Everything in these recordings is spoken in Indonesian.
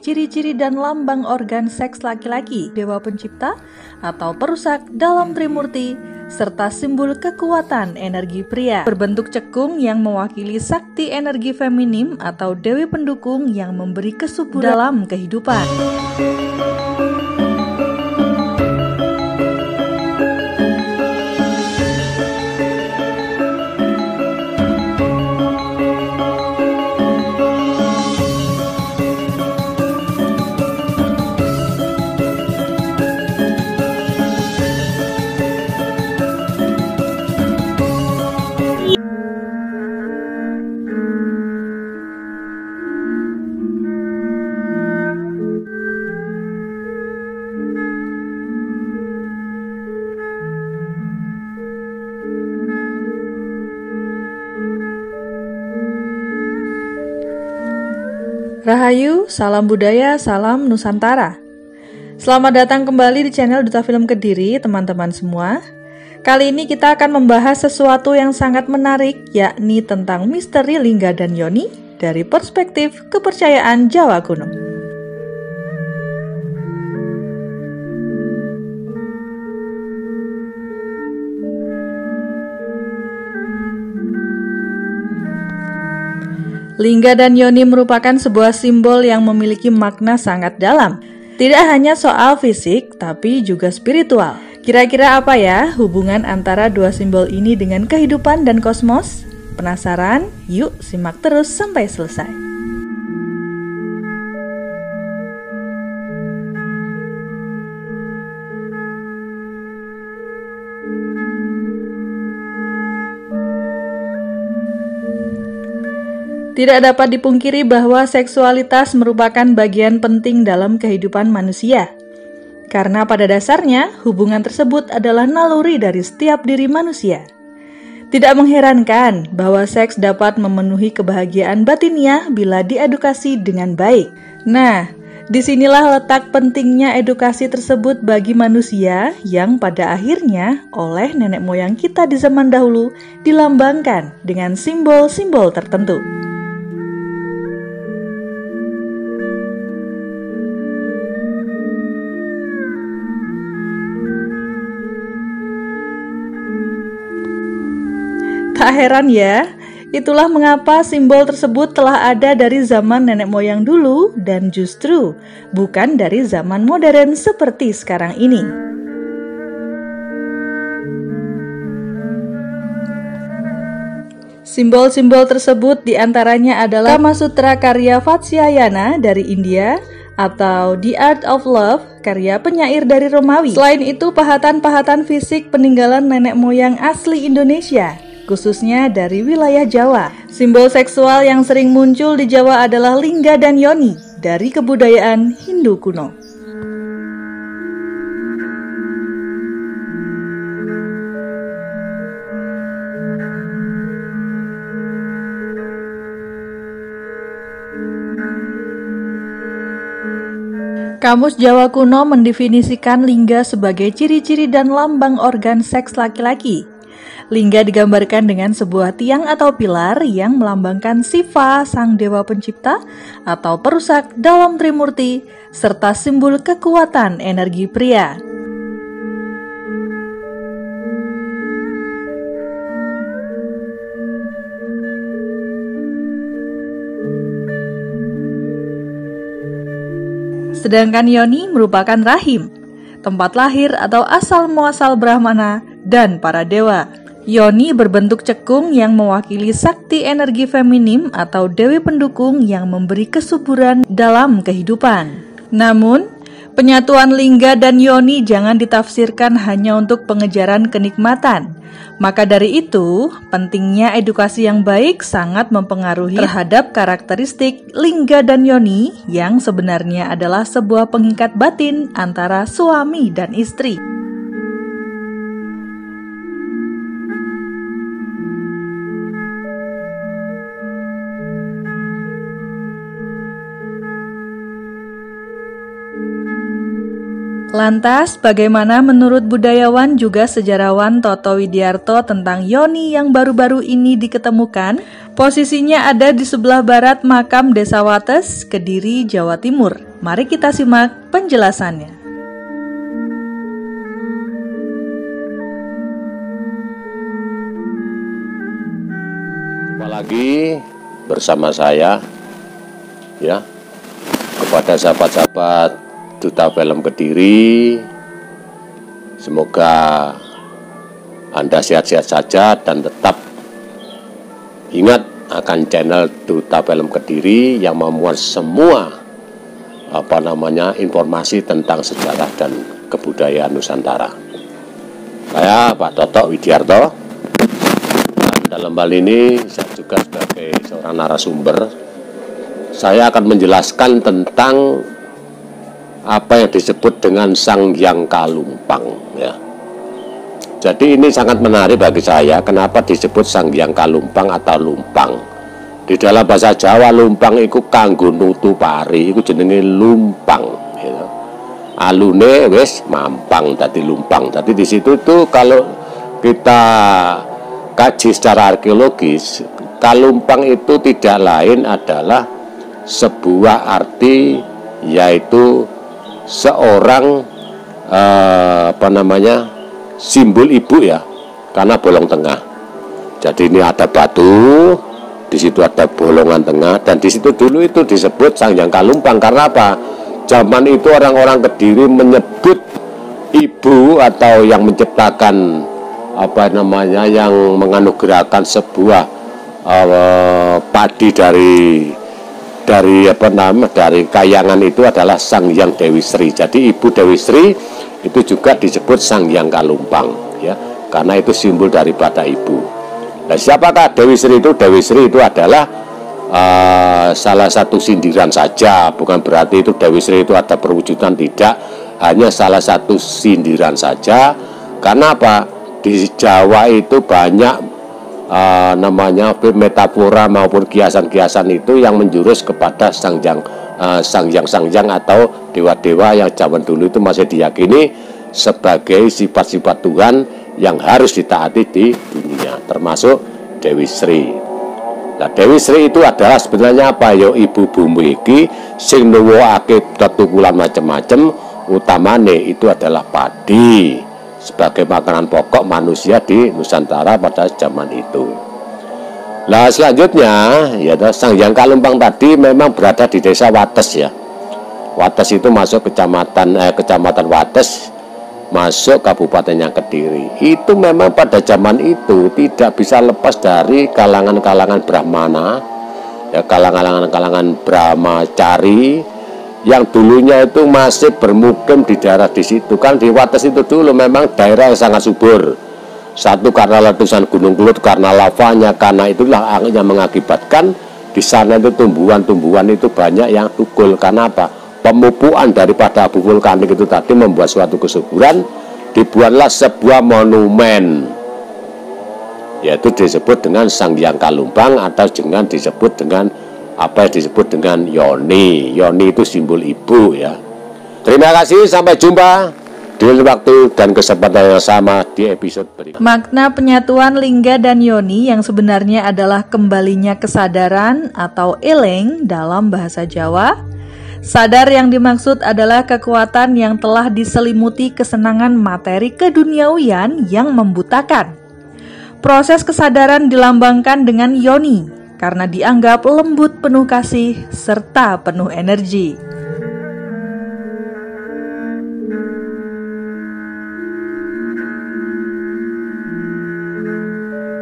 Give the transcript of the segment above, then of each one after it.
Ciri-ciri dan lambang organ seks laki-laki, dewa pencipta atau perusak dalam Trimurti, serta simbol kekuatan energi pria. Berbentuk cekung yang mewakili sakti energi feminim atau dewi pendukung yang memberi kesuburan dalam kehidupan. Rahayu, salam budaya, salam Nusantara. Selamat datang kembali di channel Duta Film Kediri, teman-teman semua. Kali ini kita akan membahas sesuatu yang sangat menarik, yakni tentang misteri Lingga dan Yoni dari perspektif kepercayaan Jawa kuno. Lingga dan Yoni merupakan sebuah simbol yang memiliki makna sangat dalam. Tidak hanya soal fisik, tapi juga spiritual. Kira-kira apa ya hubungan antara dua simbol ini dengan kehidupan dan kosmos? Penasaran? Yuk simak terus sampai selesai. Tidak dapat dipungkiri bahwa seksualitas merupakan bagian penting dalam kehidupan manusia. Karena pada dasarnya, hubungan tersebut adalah naluri dari setiap diri manusia. Tidak mengherankan bahwa seks dapat memenuhi kebahagiaan batiniah bila diedukasi dengan baik. Nah, disinilah letak pentingnya edukasi tersebut bagi manusia yang pada akhirnya oleh nenek moyang kita di zaman dahulu dilambangkan dengan simbol-simbol tertentu. Tak heran ya, itulah mengapa simbol tersebut telah ada dari zaman nenek moyang dulu dan justru bukan dari zaman modern seperti sekarang ini. Simbol-simbol tersebut diantaranya adalah Kama Sutra karya Vatsyayana dari India atau The Art of Love karya penyair dari Romawi. Selain itu, pahatan-pahatan fisik peninggalan nenek moyang asli Indonesia, khususnya dari wilayah Jawa. Simbol seksual yang sering muncul di Jawa adalah Lingga dan Yoni dari kebudayaan Hindu kuno. Kamus Jawa kuno mendefinisikan lingga sebagai ciri-ciri dan lambang organ seks laki-laki. Lingga digambarkan dengan sebuah tiang atau pilar yang melambangkan Siva, sang dewa pencipta atau perusak dalam Trimurti, serta simbol kekuatan energi pria. Sedangkan Yoni merupakan rahim, tempat lahir atau asal muasal Brahmana dan para dewa. Yoni berbentuk cekung yang mewakili sakti energi feminim atau dewi pendukung yang memberi kesuburan dalam kehidupan. Namun, penyatuan Lingga dan Yoni jangan ditafsirkan hanya untuk pengejaran kenikmatan. Maka dari itu, pentingnya edukasi yang baik sangat mempengaruhi terhadap karakteristik Lingga dan Yoni yang sebenarnya adalah sebuah pengikat batin antara suami dan istri. Lantas, bagaimana menurut budayawan juga sejarawan Toto Widiarto tentang yoni yang baru-baru ini diketemukan? Posisinya ada di sebelah barat makam Desa Wates, Kediri, Jawa Timur. Mari kita simak penjelasannya. Jumpa lagi bersama saya, ya, kepada sahabat-sahabat Duta Film Kediri. Semoga Anda sehat-sehat saja dan tetap ingat akan channel Duta Film Kediri yang memuat semua informasi tentang sejarah dan kebudayaan Nusantara. Saya Pak Toto Widiarto. Dan dalam hal ini saya juga sebagai seorang narasumber, saya akan menjelaskan tentang apa yang disebut dengan Sang Hyang Kalumpang, ya. Jadi ini sangat menarik bagi saya. Kenapa disebut Sang Hyang Kalumpang atau lumpang? Di dalam bahasa Jawa lumpang itu kanggo nutu pari, itu jenenge lumpang, gitu. Alune wis mampang tadi lumpang. Jadi di situ tuh kalau kita kaji secara arkeologis, kalumpang itu tidak lain adalah sebuah arti, yaitu seorang simbol ibu, ya, karena bolong tengah. Jadi ini ada batu, di situ ada bolongan tengah, dan di situ dulu itu disebut Sang Hyang Kalumpang. Karena apa? Zaman itu orang-orang Kediri menyebut ibu atau yang menciptakan yang menganugerahkan sebuah padi dari kayangan itu adalah Sang Hyang Dewi Sri. Jadi Ibu Dewi Sri itu juga disebut Sang Hyang Kalumpang, ya, karena itu simbol daripada ibu. Nah, siapakah Dewi Sri itu? Dewi Sri itu adalah salah satu sindiran saja, bukan berarti itu Dewi Sri itu ada perwujudan, tidak, hanya salah satu sindiran saja. Karena apa? Di Jawa itu banyak metafora maupun kiasan-kiasan itu yang menjurus kepada sang hyang atau dewa-dewa yang zaman dulu itu masih diyakini sebagai sifat-sifat Tuhan yang harus ditaati di dunia, termasuk Dewi Sri. Nah, Dewi Sri itu adalah sebenarnya apa? Ya, ibu bumi iki sing nuwuhake tetukulan macam-macam, utamane itu adalah padi sebagai makanan pokok manusia di Nusantara pada zaman itu. Nah, selanjutnya, ya, Sang Hyang Kalumpang tadi memang berada di Desa Wates, ya. Wates itu masuk kecamatan Wates, masuk kabupatennya Kediri. Itu memang pada zaman itu tidak bisa lepas dari kalangan-kalangan Brahmana, ya, kalangan-kalangan Brahmacari yang dulunya itu masih bermukim di daerah di situ. Kan di Wates itu dulu memang daerah yang sangat subur. Satu karena letusan Gunung Kelut, karena lavanya, karena itulah yang mengakibatkan di sana itu tumbuhan-tumbuhan itu banyak yang tukul. Karena apa? Pemupuan daripada abu vulkanik itu tadi membuat suatu kesuburan, dibuatlah sebuah monumen, yaitu disebut dengan Sang Hyang Kalumpang atau dengan disebut dengan yoni. Yoni itu simbol ibu, ya. Terima kasih, sampai jumpa di waktu dan kesempatan yang sama di episode berikutnya. Makna penyatuan lingga dan yoni yang sebenarnya adalah kembalinya kesadaran atau eleng dalam bahasa Jawa. Sadar yang dimaksud adalah kekuatan yang telah diselimuti kesenangan materi keduniawian yang membutakan. Proses kesadaran dilambangkan dengan yoni karena dianggap lembut, penuh kasih, serta penuh energi.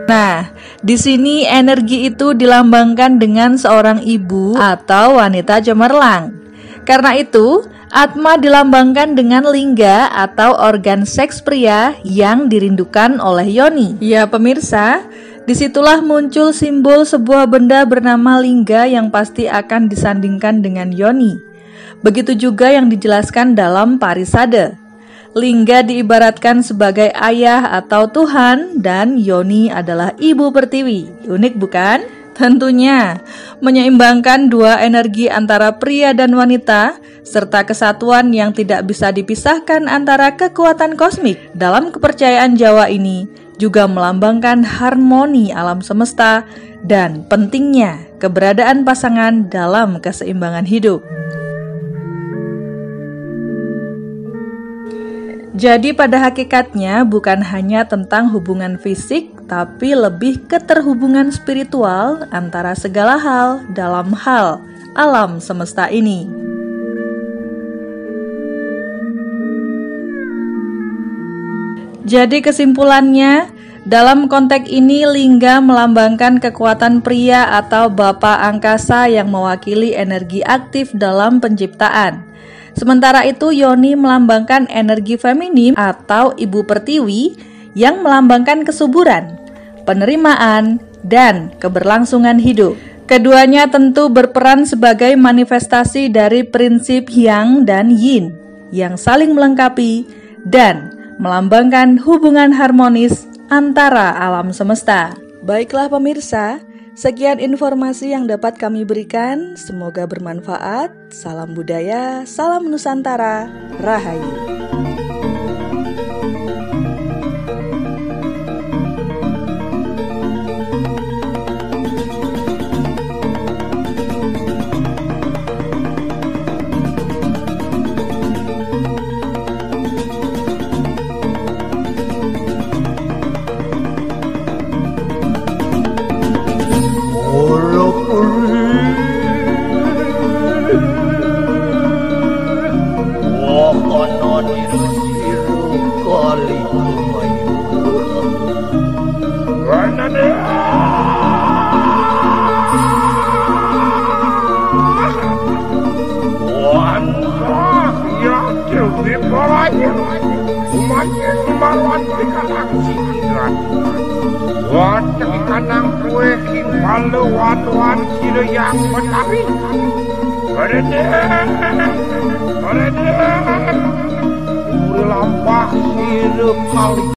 Nah, di sini energi itu dilambangkan dengan seorang ibu atau wanita cemerlang. Karena itu, Atma dilambangkan dengan lingga atau organ seks pria yang dirindukan oleh yoni. Ya pemirsa, disitulah muncul simbol sebuah benda bernama lingga yang pasti akan disandingkan dengan yoni. Begitu juga yang dijelaskan dalam Parisade. Lingga diibaratkan sebagai ayah atau Tuhan dan yoni adalah ibu pertiwi. Unik bukan? Tentunya, menyeimbangkan dua energi antara pria dan wanita, serta kesatuan yang tidak bisa dipisahkan antara kekuatan kosmik. Dalam kepercayaan Jawa ini, juga melambangkan harmoni alam semesta dan pentingnya keberadaan pasangan dalam keseimbangan hidup. Jadi pada hakikatnya bukan hanya tentang hubungan fisik, tapi lebih keterhubungan spiritual antara segala hal dalam hal alam semesta ini. Jadi kesimpulannya, dalam konteks ini lingga melambangkan kekuatan pria atau bapa angkasa yang mewakili energi aktif dalam penciptaan. Sementara itu yoni melambangkan energi feminim atau ibu pertiwi yang melambangkan kesuburan, penerimaan, dan keberlangsungan hidup. Keduanya tentu berperan sebagai manifestasi dari prinsip yang dan yin yang saling melengkapi dan melambangkan hubungan harmonis antara alam semesta. Baiklah pemirsa, sekian informasi yang dapat kami berikan, semoga bermanfaat. Salam budaya, salam Nusantara, Rahayu. Kanang kue kimpalu wan kira yang betawi. Bereden, uri lampah sirup kali.